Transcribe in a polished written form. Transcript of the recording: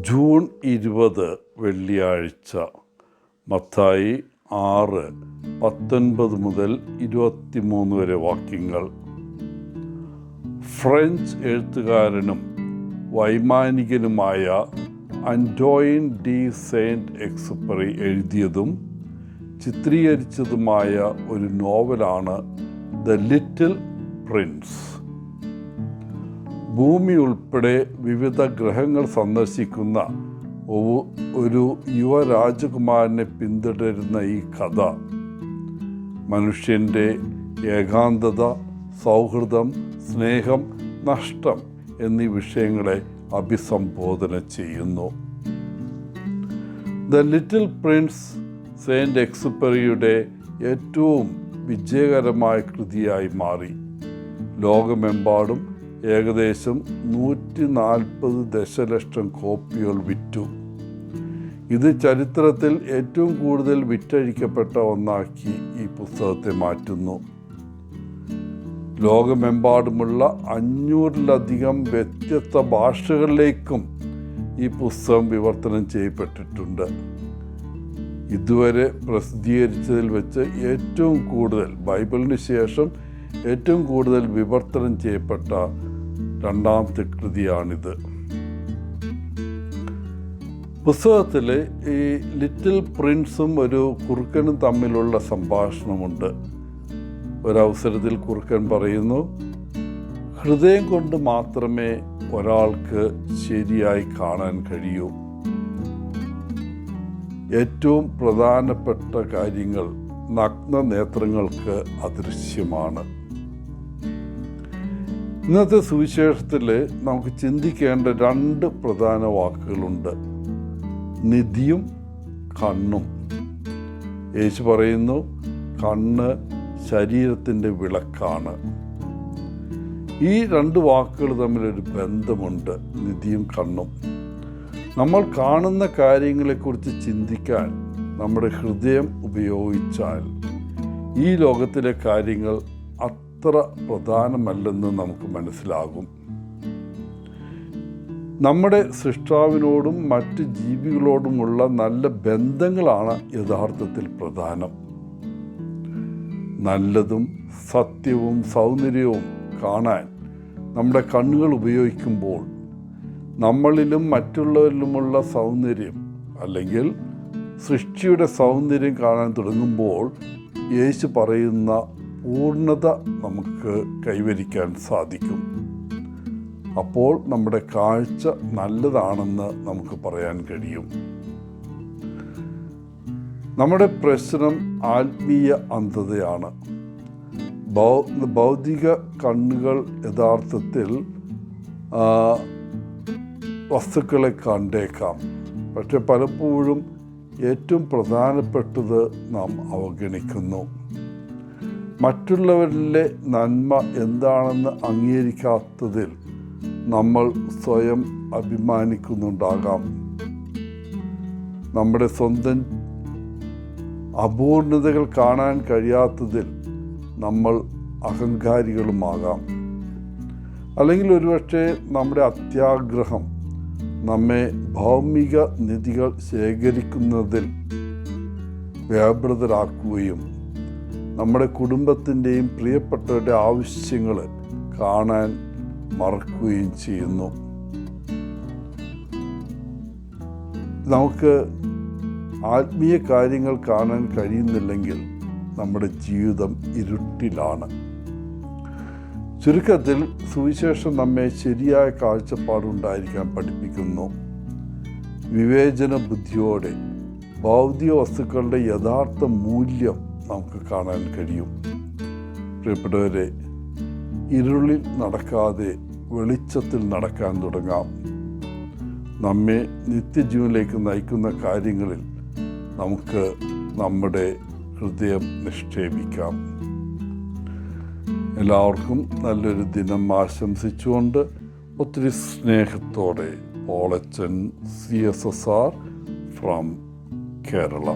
June 20 വെള്ളിയാഴ്ച. മത്തായി 6:19 മുതൽ 23 വരെ വാക്യങ്ങൾ. ഫ്രഞ്ച് എഴുത്തുകാരനും വൈമാനികനുമായ അന്റോയിൻ ഡി സെയിൻറ്റ് എക്സുപ്പറി എഴുതിയതും ചിത്രീകരിച്ചതുമായ ഒരു നോവലാണ് ദ ലിറ്റിൽ പ്രിൻസ്. ഭൂമി ഉൾപ്പെടെ വിവിധ ഗ്രഹങ്ങൾ സന്ദർശിക്കുന്ന ഒരു യുവരാജകുമാരനെ പിന്തുടരുന്ന ഈ കഥ മനുഷ്യൻ്റെ ഏകാന്തത, സൗഹൃദം, സ്നേഹം, നഷ്ടം എന്നീ വിഷയങ്ങളെ അഭിസംബോധന ചെയ്യുന്നു. ദ ലിറ്റിൽ പ്രിൻസ് സെയിൻറ്റ് എക്സുപ്പറിയുടെ ഏറ്റവും വിജയകരമായ കൃതിയായി മാറി. ലോകമെമ്പാടും ഏകദേശം 140 ദശലക്ഷം കോപ്പികൾ വിറ്റു. ഇത് ചരിത്രത്തിൽ ഏറ്റവും കൂടുതൽ വിറ്റഴിക്കപ്പെട്ട ഒന്നാക്കി ഈ പുസ്തകത്തെ മാറ്റുന്നു. ലോകമെമ്പാടുമുള്ള 500-ലധികം വ്യത്യസ്ത ഭാഷകളിലേക്കും ഈ പുസ്തകം വിവർത്തനം ചെയ്യപ്പെട്ടിട്ടുണ്ട്. ഇതുവരെ പ്രസിദ്ധീകരിച്ചതിൽ വെച്ച് ഏറ്റവും കൂടുതൽ, ബൈബിളിന് ശേഷം ഏറ്റവും കൂടുതൽ വിവർത്തനം ചെയ്യപ്പെട്ട രണ്ടാമത്തെ കൃതിയാണിത്. പുസ്തകത്തിൽ ഈ ലിറ്റിൽ പ്രിൻസും ഒരു കുറുക്കനും തമ്മിലുള്ള സംഭാഷണമുണ്ട്. ഒരവസരത്തിൽ കുറുക്കൻ പറയുന്നു, ഹൃദയം കൊണ്ട് മാത്രമേ ഒരാൾക്ക് ശരിയായി കാണാൻ കഴിയൂ. ഏറ്റവും പ്രധാനപ്പെട്ട കാര്യങ്ങൾ നഗ്ന നേത്രങ്ങൾക്ക് അദൃശ്യമാണ്. ഇന്നത്തെ സുവിശേഷത്തിൽ നമുക്ക് ചിന്തിക്കേണ്ട 2 പ്രധാന വാക്കുകളുണ്ട്: നിധിയും കണ്ണും. യേശു പറയുന്നു, കണ്ണ് ശരീരത്തിൻ്റെ വിളക്കാണ്. ഈ 2 വാക്കുകൾ തമ്മിലൊരു ബന്ധമുണ്ട്, നിധിയും കണ്ണും. നമ്മൾ കാണുന്ന കാര്യങ്ങളെക്കുറിച്ച് ചിന്തിക്കാൻ നമ്മുടെ ഹൃദയം ഉപയോഗിച്ചാൽ ഈ ലോകത്തിലെ കാര്യങ്ങൾ അത്ര പ്രധാനമല്ലെന്ന് നമുക്ക് മനസ്സിലാകും. നമ്മുടെ സൃഷ്ടാവിനോടും മറ്റ് ജീവികളോടുമുള്ള നല്ല ബന്ധങ്ങളാണ് യഥാർത്ഥത്തിൽ പ്രധാനം. നല്ലതും സത്യവും സൗന്ദര്യവും കാണാൻ നമ്മുടെ കണ്ണുകൾ ഉപയോഗിക്കുമ്പോൾ നമ്മളിലും മറ്റുള്ളവരിലുമുള്ള സൗന്ദര്യം, അല്ലെങ്കിൽ സൃഷ്ടിയുടെ സൗന്ദര്യം കാണാൻ തുടങ്ങുമ്പോൾ യേശു പറയുന്ന പൂർണ്ണത നമുക്ക് കൈവരിക്കാൻ സാധിക്കും. അപ്പോൾ നമ്മുടെ കാഴ്ച നല്ലതാണെന്ന് നമുക്ക് പറയാൻ കഴിയും. നമ്മുടെ പ്രശ്നം ആത്മീയ അന്ധതയാണ്. ഭൗതിക കണ്ണുകൾ യഥാർത്ഥത്തിൽ വസ്തുക്കളെ കണ്ടേക്കാം, പക്ഷെ പലപ്പോഴും ഏറ്റവും പ്രധാനപ്പെട്ടത് നാം അവഗണിക്കുന്നു. മറ്റുള്ളവരിലെ നന്മ എന്താണെന്ന് അംഗീകരിക്കാത്തതിൽ നമ്മൾ സ്വയം അഭിമാനിക്കുന്നുണ്ടാകാം. നമ്മുടെ സ്വന്തം അപൂർണതകൾ കാണാൻ കഴിയാത്തതിൽ നമ്മൾ അഹങ്കാരികളുമാകാം. അല്ലെങ്കിൽ ഒരുപക്ഷെ നമ്മുടെ അത്യാഗ്രഹം നമ്മെ ഭൗമിക നിധികൾ ശേഖരിക്കുന്നതിൽ വ്യാപൃതരാക്കുകയും നമ്മുടെ കുടുംബത്തിൻ്റെയും പ്രിയപ്പെട്ടവരുടെ ആവശ്യങ്ങൾ കാണാൻ മറക്കുകയും ചെയ്യുന്നു. നമുക്ക് ആത്മീയ കാര്യങ്ങൾ കാണാൻ കഴിയുന്നില്ലെങ്കിൽ നമ്മുടെ ജീവിതം ഇരുട്ടിലാണ്. ചുരുക്കത്തിൽ സുവിശേഷം നമ്മെ ശരിയായ കാഴ്ചപ്പാടുണ്ടായിരിക്കാൻ പഠിപ്പിക്കുന്നു. വിവേചന ബുദ്ധിയോടെ ഭൗതിക വസ്തുക്കളുടെ യഥാർത്ഥ മൂല്യം നമുക്ക് കാണാൻ കഴിയും. പ്രിയപ്പെട്ടവരെ, ഇരുളിൽ നടക്കാതെ വെളിച്ചത്തിൽ നടക്കാൻ തുടങ്ങാം. നമ്മെ നിത്യജീവനിലേക്ക് നയിക്കുന്ന കാര്യങ്ങളിൽ നമുക്ക് നമ്മുടെ ഹൃദയം നിക്ഷേപിക്കാം. എല്ലാവർക്കും നല്ലൊരു ദിനം ആശംസിച്ചുകൊണ്ട് ഒത്തിരി സ്നേഹത്തോടെ പോളച്ചൻ CSSR ഫ്രം കേരള.